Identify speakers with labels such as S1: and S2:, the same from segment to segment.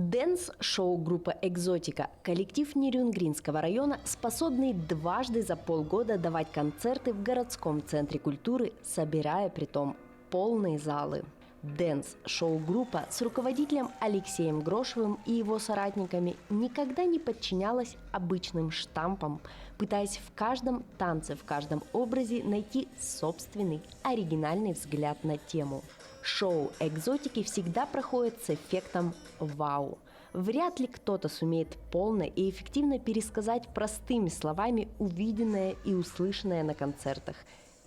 S1: Дэнс-шоу-группа «Экзотика» – коллектив Нерюнгринского района, способный дважды за полгода давать концерты в городском центре культуры, собирая притом полные залы. Дэнс-шоу-группа с руководителем Алексеем Грошевым и его соратниками никогда не подчинялась обычным штампам, пытаясь в каждом танце, в каждом образе найти собственный оригинальный взгляд на тему. Шоу «Экзотики» всегда проходит с эффектом «Вау». Вряд ли кто-то сумеет полно и эффективно пересказать простыми словами увиденное и услышанное на концертах.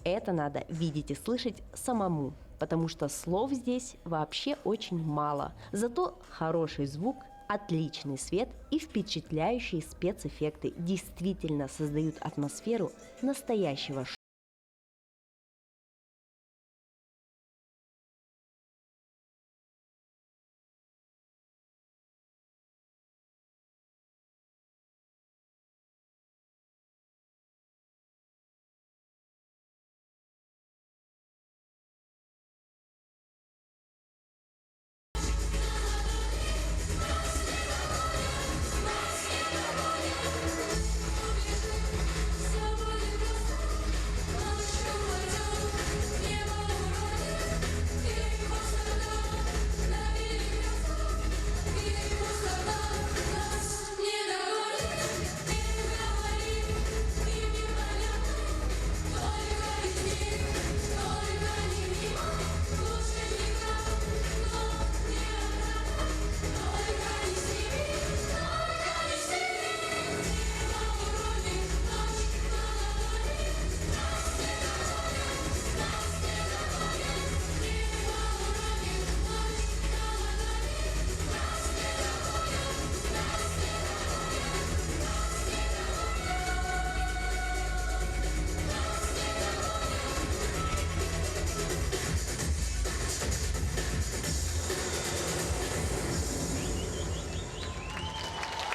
S1: Это надо видеть и слышать самому, потому что слов здесь вообще очень мало. Зато хороший звук, отличный свет и впечатляющие спецэффекты действительно создают атмосферу настоящего шоу.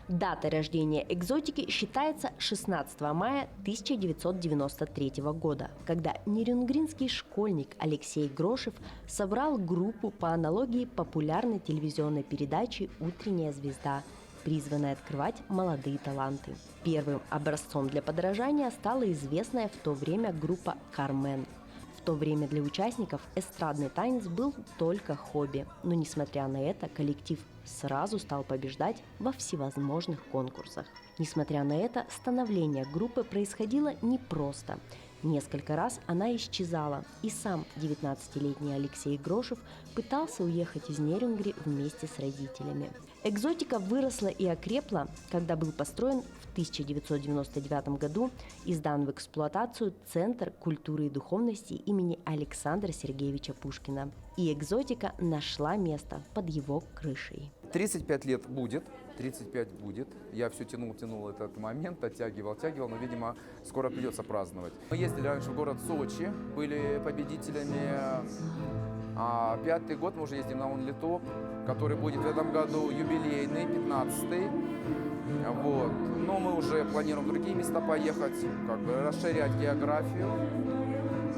S1: Дата рождения «Экзотики» считается 16 мая 1993 года, когда нерюнгринский школьник Алексей Грошев собрал группу по аналогии популярной телевизионной передачи «Утренняя звезда», призванной открывать молодые таланты. Первым образцом для подражания стала известная в то время группа «Кармен». В то время для участников эстрадный танец был только хобби, но несмотря на это коллектив сразу стал побеждать во всевозможных конкурсах. Несмотря на это, становление группы происходило непросто. Несколько раз она исчезала, и сам 19-летний Алексей Грошев пытался уехать из Нерюнгри вместе с родителями. «Экзотика» выросла и окрепла, когда был построен в 1999 году и сдан в эксплуатацию Центр культуры и духовности имени Александра Сергеевича Пушкина. И «Экзотика» нашла место под его крышей.
S2: 35 лет будет. 35 будет. Я все тянул этот момент, оттягивал, но, видимо, скоро придется праздновать. Мы ездили раньше в город Сочи, были победителями. А 5-й год мы уже ездим на Онли-топ, который будет в этом году юбилейный, 15-й. Вот. Но мы уже планируем в другие места поехать, как бы расширять географию.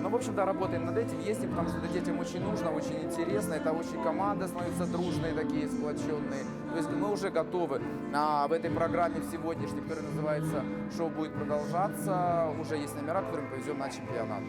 S2: Ну, в общем, да, работаем над этим, ездим, потому что это детям очень нужно, очень интересно. Это очень команда становится дружные, такие сплоченные. То есть мы уже готовы. В этой программе в сегодняшней, которая называется «Шоу будет продолжаться», уже есть номера, которые мы повезем на чемпионат.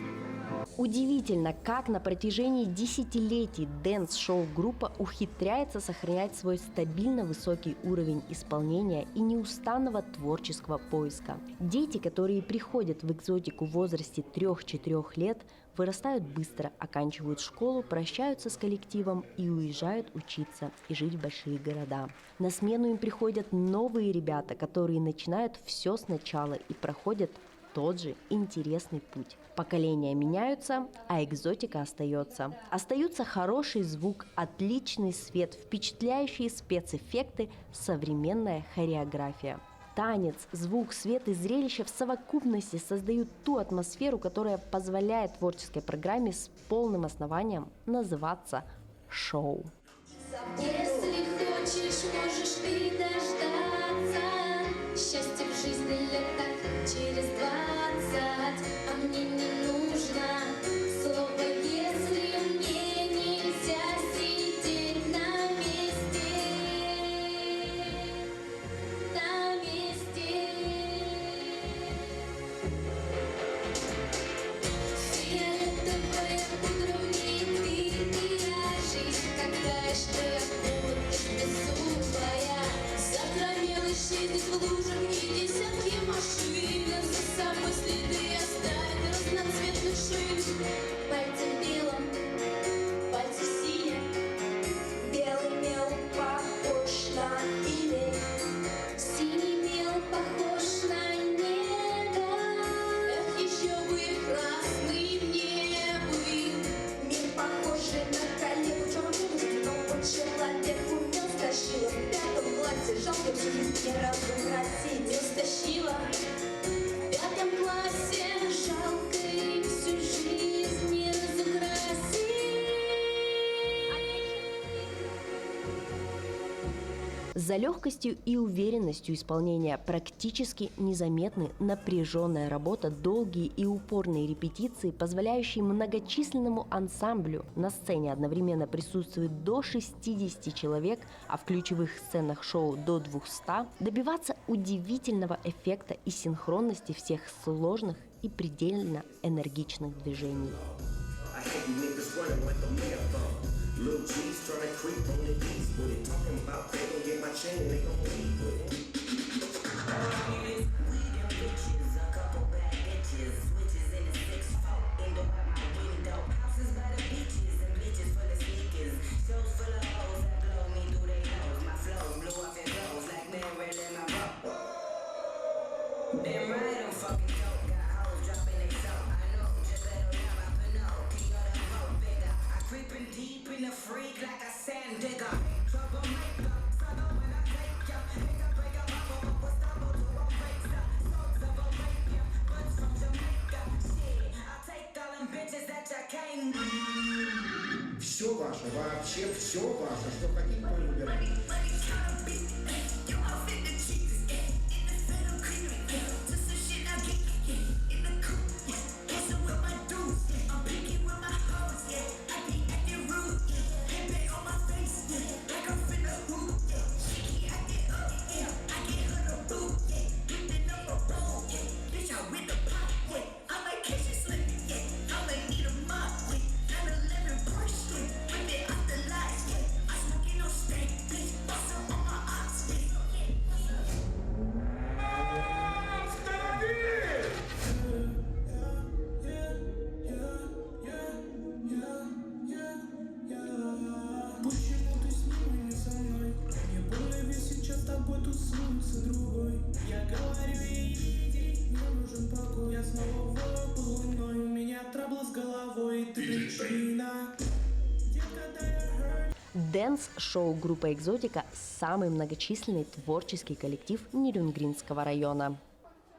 S1: Удивительно, как на протяжении десятилетий дэнс-шоу-группа ухитряется сохранять свой стабильно высокий уровень исполнения и неустанного творческого поиска. Дети, которые приходят в «Экзотику» в возрасте 3-4 лет, вырастают быстро, оканчивают школу, прощаются с коллективом и уезжают учиться и жить в большие города. На смену им приходят новые ребята, которые начинают все сначала и проходят тот же интересный путь. Поколения меняются, а «Экзотика» остается. Остаются хороший звук, отличный свет, впечатляющие спецэффекты, современная хореография. Танец, звук, свет и зрелище в совокупности создают ту атмосферу, которая позволяет творческой программе с полным основанием называться «шоу».
S3: Если хочешь, можешь ты дождаться счастья в жизни лет так через 20, а мне не нужно слово «если», мне нельзя сидеть на месте. исчезнет в лужах и десятки машин. За собой следы оставит разноцветных шин. Пальцы в белом, пальцы синие. Белый мел похож на имя. Синий мел похож на небо. Эх, еще бы красный небо. Мир похожий на коллегу. Черного человеку не стащила. В пятом классе жалко жизнь ни разу красить не стащила. В пятом классе жалко и всю жизнь не разукрасить.
S1: За легкостью и уверенностью исполнения практически незаметны напряженная работа, долгие и упорные репетиции, позволяющие многочисленному ансамблю, на сцене одновременно присутствует до 60 человек, а в ключевых сценах шоу до 200, добиваться удивительного эффекта и синхронности всех сложных и предельно энергичных движений.
S4: I had you niggas running like a marathon. Lil G's tryna creep on the east with it. Talking about they gon' get my chain and they gon' leave with it. We them bitches, a couple bad bitches. Switches in the 6-4. Indoor at my window. Houses by the beaches and bitches full of sneakers. Shows full of hoes that blow me through they nose. My flows blew off his nose like Marilyn Monroe. Damn right, I'm fucking dope. Got hoes dropping they soap. I know, just let them know I know. King of the road, bigger. I creepin' deep in the freak like a sand digger. Troublemaker, struggle when I take ya. Make a break up, up, stumble to a break stop. Souls of Arabia, butts from Jamaica. Shit, I'll take all them bitches that ya can't.
S5: Все ваше, вообще все ваше, что хотите, то и выбирайте.
S1: Дэнс-шоу группы «Экзотика» – самый многочисленный творческий коллектив Нерюнгринского района.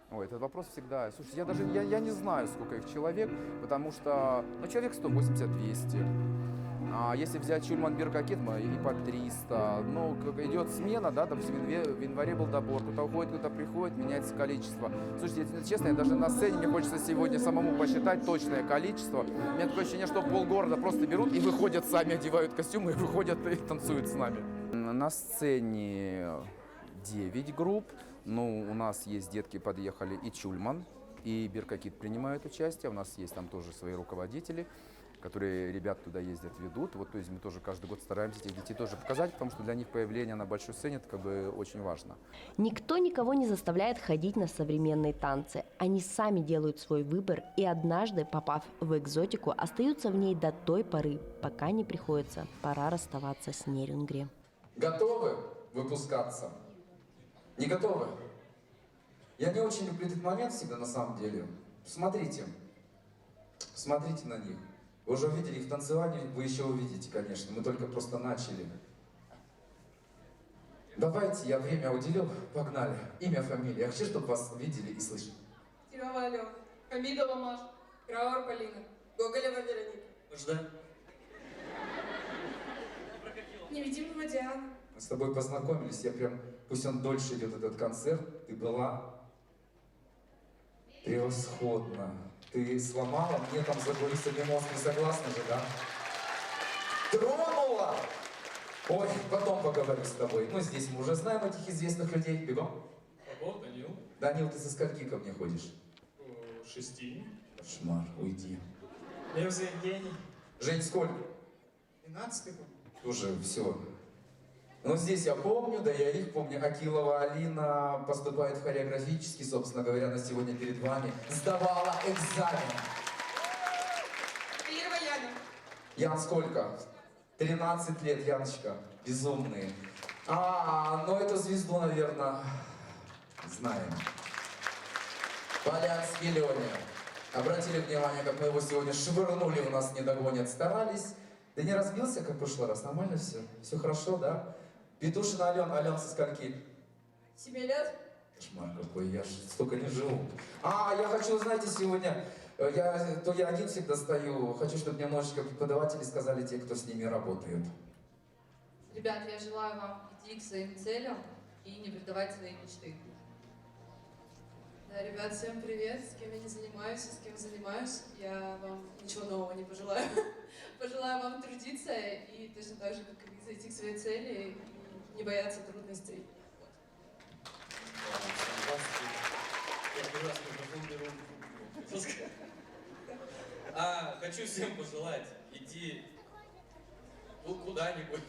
S2: Ой, этот вопрос всегда. Слушайте, я не знаю, сколько их человек, потому что, человек 180-200. А если взять Чульман Биркакет, и по 300. Ну, как идет смена, да, допустим, в январе был добор, кто-то уходит, кто-то приходит, меняется количество. Слушайте, честно, я даже на сцене, мне хочется сегодня самому посчитать точное количество. У меня такое ощущение, что полгорода просто берут и выходят сами, одевают костюмы и выходят и танцуют с нами. На сцене 9 групп. Ну, у нас есть детки, подъехали и Чульман, и Биркакет принимают участие. У нас есть там тоже свои руководители, которые ребят туда ездят, ведут. Вот, то есть мы тоже каждый год стараемся этих детей тоже показать, потому что для них появление на большой сцене это как бы очень важно.
S1: Никто никого не заставляет ходить на современные танцы. Они сами делают свой выбор и однажды, попав в экзотику, остаются в ней до той поры, пока не приходится пора расставаться с Нерюнгри.
S2: Готовы выпускаться? Не готовы? Я не очень люблю этот момент всегда на самом деле. Смотрите на них. Вы уже увидели их в танцевании, вы еще увидите, конечно. Мы только просто начали. Давайте, я время уделил, погнали. Имя, фамилия. Я хочу, чтобы вас видели и слышали.
S6: Серова Алена, Хамидова Маша, Крауэр Полина, Гоголева Вероника.
S4: Ждать.
S6: Невидимого Диана.
S2: Мы с тобой познакомились, я прям, пусть он дольше идет этот концерт, ты была превосходна. Ты сломала мне там заговорить себе мозг, не согласна же, да? Тронула! Ой, потом поговорю с тобой. Ну, здесь мы уже знаем этих известных людей. Бегом.
S7: Вот, Данил.
S2: Данил, ты со скольки ко мне ходишь?
S7: 6.
S2: Кошмар, уйди.
S7: Евгений.
S2: Жень, сколько?
S5: 12
S2: Уже все. Но здесь я помню, да я их помню. Акилова Алина поступает в хореографический, собственно говоря, на сегодня перед вами. Сдавала экзамен.
S6: Каирова Яна.
S2: Ян сколько? 13 лет, Яночка. Безумные. Ну эту звезду, наверное, знаем. Полянский Леня. Обратили внимание, как мы его сегодня швырнули, у нас не догонят. Старались. Да не разбился, как в прошлый раз? Нормально все? Все хорошо, да? Петушина Ален со скольки?
S6: 7 лет.
S2: Кошмар какой, я ж столько не живу. Я хочу, знаете, сегодня, я один всегда стою, хочу, чтобы немножечко преподаватели сказали те, кто с ними работает.
S6: Ребят, я желаю вам идти к своим целям и не предавать свои мечты.
S8: Да, ребят, всем привет, с кем я не занимаюсь и с кем занимаюсь, я вам ничего нового не пожелаю. Пожелаю вам трудиться и точно так же, как и зайти к своей цели, и не бояться трудностей.
S7: Хочу всем пожелать идти куда-нибудь.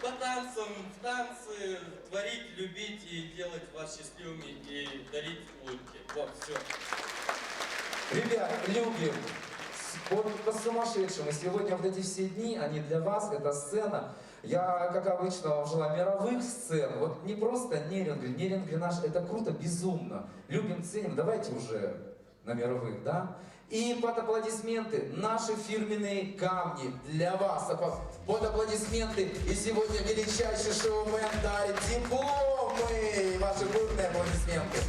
S7: По танцам, в танцы, творить, любить и делать вас счастливыми и дарить улыбки. Вот, все.
S2: Ребят, любим. Вот по-сумасшедшему. Сегодня вот эти все дни, они для вас, это сцена. Я, как обычно, вам желаю мировых сцен. Вот не просто Нерингрен. Нерингрен наш, это круто, безумно. Любим, ценим. Давайте уже на мировых, да? И под аплодисменты наши фирменные камни для вас. Под аплодисменты. И сегодня величайший шоумен дарит дипломы. Ваши бурные аплодисменты.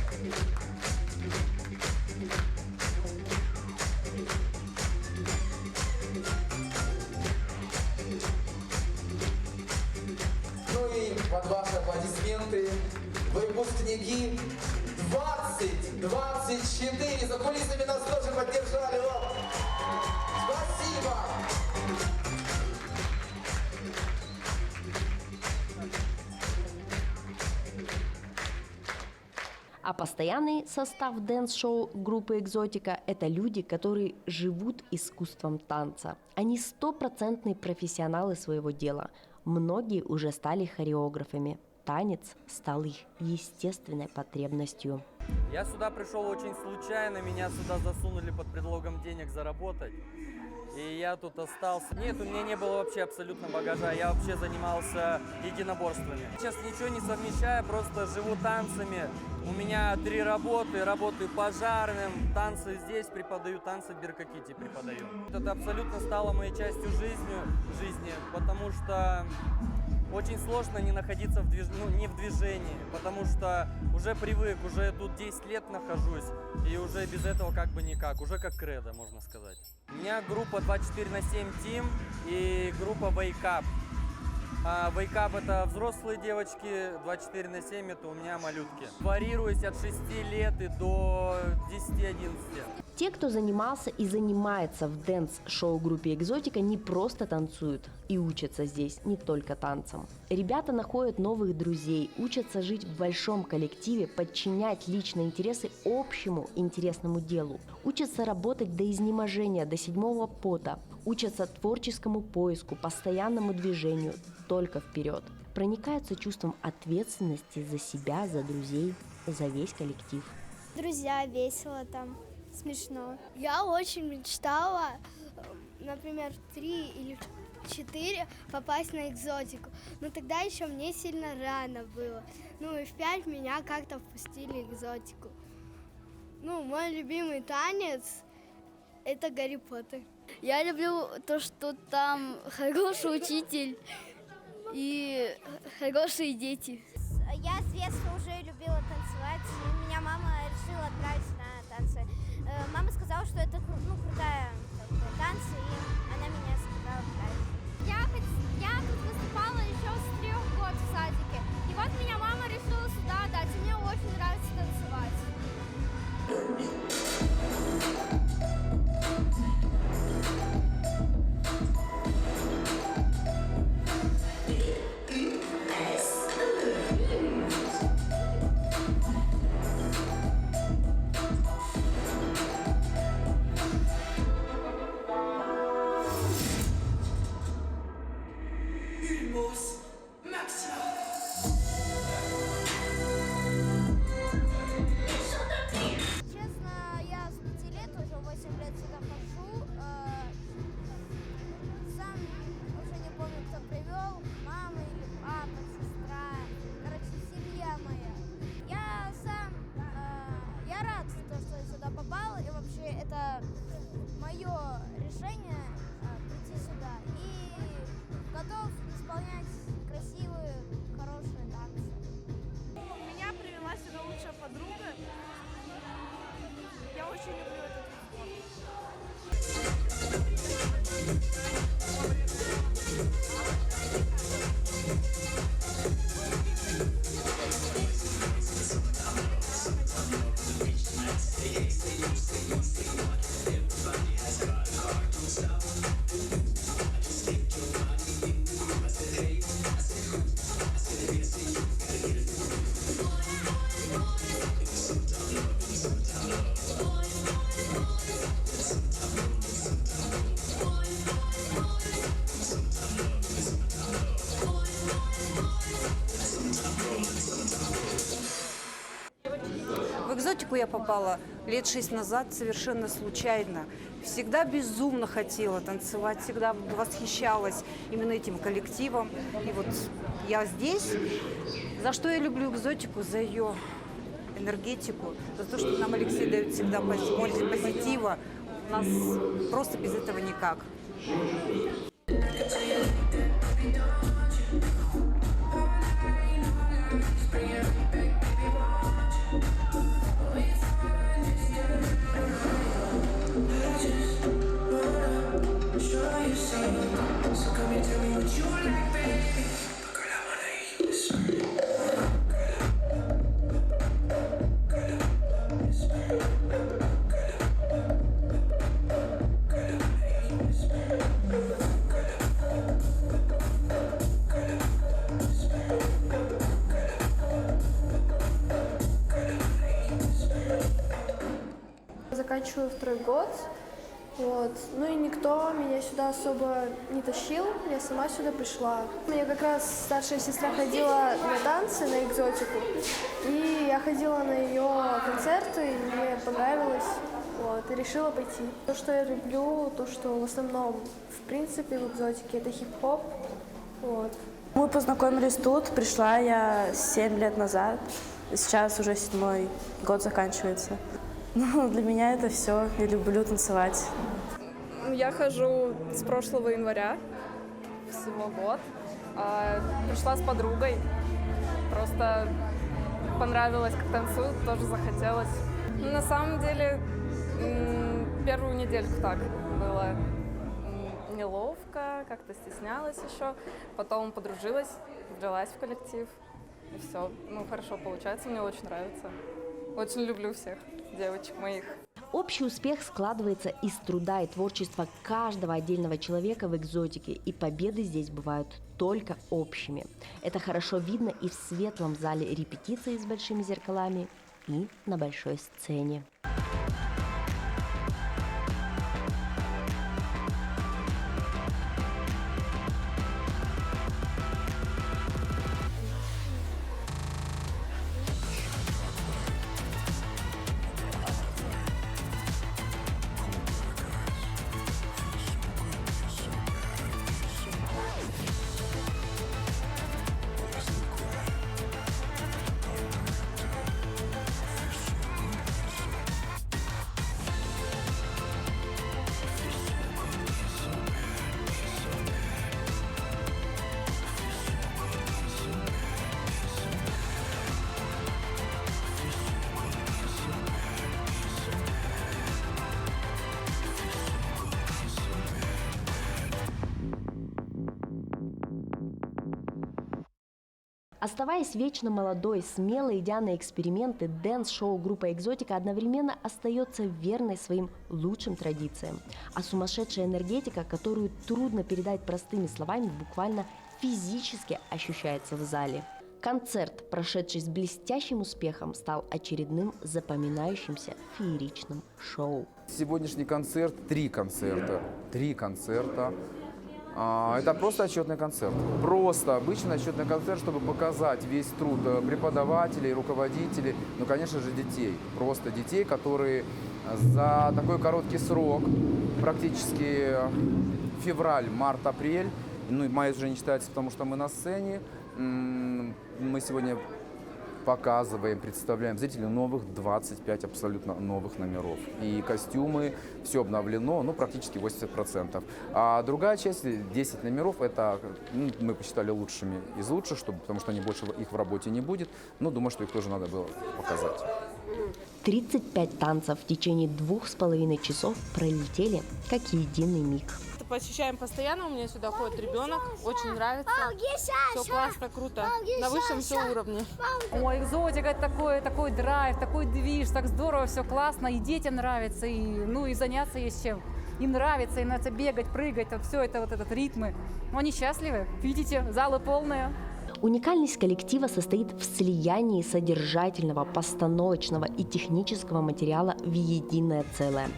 S2: Ну и под ваши аплодисменты выпускники 2024 за кулисами нас тоже поддержали. Спасибо!
S1: А постоянный состав дэнс-шоу группы «Экзотика» – это люди, которые живут искусством танца. Они стопроцентные профессионалы своего дела. Многие уже стали хореографами. Танец стал их естественной потребностью.
S9: Я сюда пришел очень случайно, меня сюда засунули под предлогом денег заработать. И я тут остался. Нет, у меня не было вообще абсолютно багажа, я вообще занимался единоборствами. Сейчас ничего не совмещаю, просто живу танцами. У меня 3 работы, работаю пожарным, танцы здесь преподаю, танцы в Беркоките преподаю. Это абсолютно стало моей частью жизни, потому что очень сложно не находиться не в движении, потому что уже привык, уже тут 10 лет нахожусь, и уже без этого как бы никак, уже как кредо, можно сказать. У меня группа 24/7 Team и группа Wake Up. Wake Up — это взрослые девочки, 24/7 — это у меня малютки. Варьируюсь от 6 лет и до 10-11.
S1: Те, кто занимался и занимается в дэнс-шоу-группе «Экзотика», не просто танцуют и учатся здесь не только танцам. Ребята находят новых друзей, учатся жить в большом коллективе, подчинять личные интересы общему интересному делу. Учатся работать до изнеможения, до седьмого пота. Учатся творческому поиску, постоянному движению, только вперед. Проникаются чувством ответственности за себя, за друзей, за весь коллектив.
S10: Друзья, весело там. Смешно. Я очень мечтала, например, в 3 или 4 попасть на «Экзотику». Но тогда еще мне сильно рано было. Ну и в 5 меня как-то впустили в «Экзотику». Ну, мой любимый танец – это Гарри Поттер. Я люблю то, что там хороший учитель и хорошие дети.
S11: Я с детства уже любила танцевать, и меня мама решила отправить на танцы. Мама сказала, что это крутая танцы, и она меня сказала отправить.
S10: Я тут выступала еще с 3 лет в садике. И вот меня мама решила сюда отдать, и мне очень нравится танцевать.
S12: экзотику я попала лет 6 назад совершенно случайно. Всегда безумно хотела танцевать, всегда восхищалась именно этим коллективом. И вот я здесь. За что я люблю экзотику? За ее энергетику, за то, что нам Алексей дает всегда позитива. У нас просто без этого никак.
S8: Заканчиваю 2-й год, вот. Ну и никто меня сюда особо не тащил, я сама сюда пришла. У меня как раз старшая сестра ходила на танцы, на экзотику, и я ходила на ее концерты, и мне понравилось, вот, и решила пойти. То, что я люблю, то, что в основном, в принципе, в экзотике, это хип-хоп, вот.
S13: Мы познакомились тут, пришла я 7 лет назад, сейчас уже 7-й год заканчивается. Ну, для меня это все, я люблю танцевать.
S8: Я хожу с прошлого января, всего год. Пришла с подругой, просто понравилось, как танцуют, тоже захотелось. На самом деле, первую недельку так было неловко, как-то стеснялась еще. Потом подружилась, влилась в коллектив, и все. Ну, хорошо получается, мне очень нравится. Очень люблю всех девочек моих.
S1: Общий успех складывается из труда и творчества каждого отдельного человека в экзотике, и победы здесь бывают только общими. Это хорошо видно и в светлом зале репетиции с большими зеркалами, и на большой сцене. Оставаясь вечно молодой, смело идя на эксперименты, дэнс-шоу группа «Экзотика» одновременно остается верной своим лучшим традициям. А сумасшедшая энергетика, которую трудно передать простыми словами, буквально физически ощущается в зале. Концерт, прошедший с блестящим успехом, стал очередным запоминающимся фееричным шоу.
S2: Сегодняшний концерт, 3 концерта. Это просто отчетный концерт. Просто обычный отчетный концерт, чтобы показать весь труд преподавателей, руководителей, ну, конечно же, детей. Просто детей, которые за такой короткий срок, практически февраль, март, апрель, ну, и май уже не считается, потому что мы на сцене, мы сегодня показываем, представляем зрителям новых 25 абсолютно новых номеров. И костюмы, все обновлено, ну, практически 80%. А другая часть, 10 номеров, это мы посчитали лучшими из лучших, потому что они больше их в работе не будет. Но думаю, что их тоже надо было показать.
S1: 35 танцев в течение 2,5 часов пролетели как единый миг.
S14: По ощущаем постоянно, у меня сюда ходит ребенок, очень нравится, все классно, круто, на высшем все уровне.
S15: Ой, экзотика, это такой драйв, такой движ, так здорово, все классно, и детям нравится, и заняться есть чем. Им нравится бегать, прыгать, все это, вот этот ритмы. Но они счастливы, видите, залы полные.
S1: Уникальность коллектива состоит в слиянии содержательного, постановочного и технического материала в единое целое.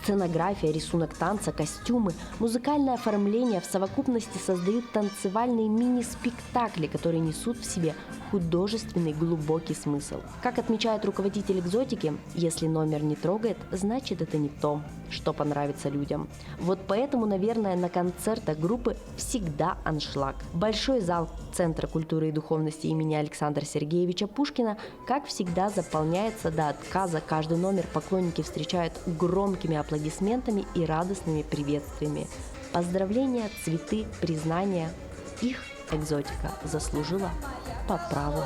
S1: Сценография, рисунок танца, костюмы, музыкальное оформление в совокупности создают танцевальные мини-спектакли, которые несут в себе художественный глубокий смысл. Как отмечает руководитель «Экзотики», если номер не трогает, значит это не то, что понравится людям. Вот поэтому, наверное, на концертах группы всегда аншлаг. Большой зал Центра культуры и духовности имени Александра Сергеевича Пушкина, как всегда, заполняется до отказа. Каждый номер поклонники встречают громкими аплодисментами и радостными приветствиями. Поздравления, цветы, признания. Их «Экзотика» заслужила по праву.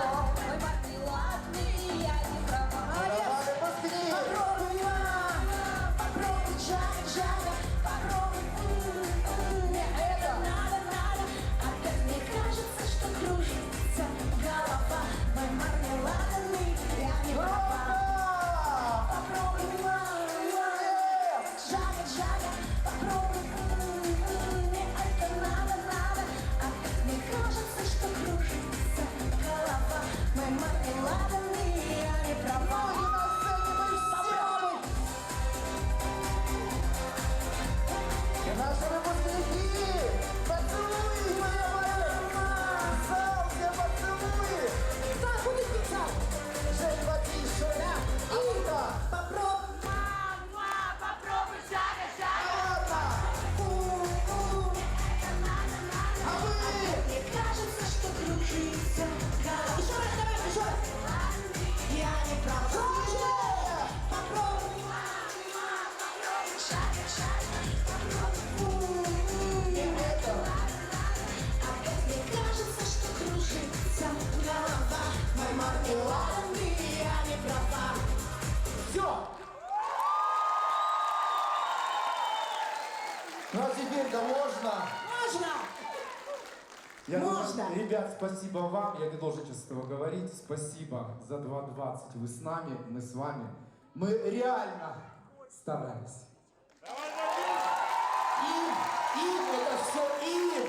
S16: Ну а теперь-то можно? Можно! Ребят, спасибо вам. Я не должен сейчас этого говорить. Спасибо за 2:20. Вы с нами, мы с вами. Мы реально старались. Им, это все им.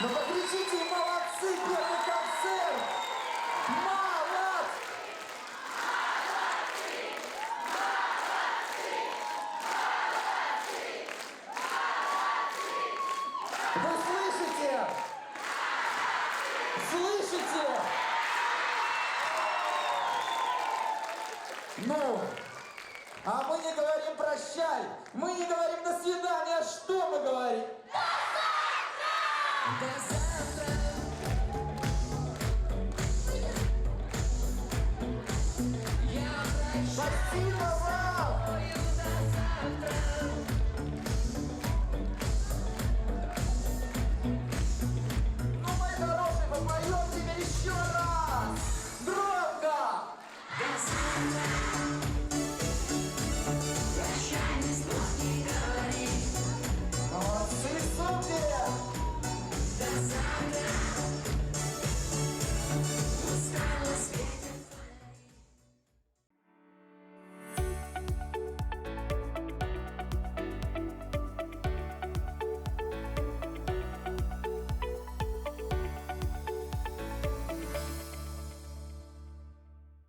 S16: Ну покричите, молодцы, первый концерт! Вы слышите? Слышите? Ну, а мы не говорим прощай, мы не говорим до свидания, что мы говорим? До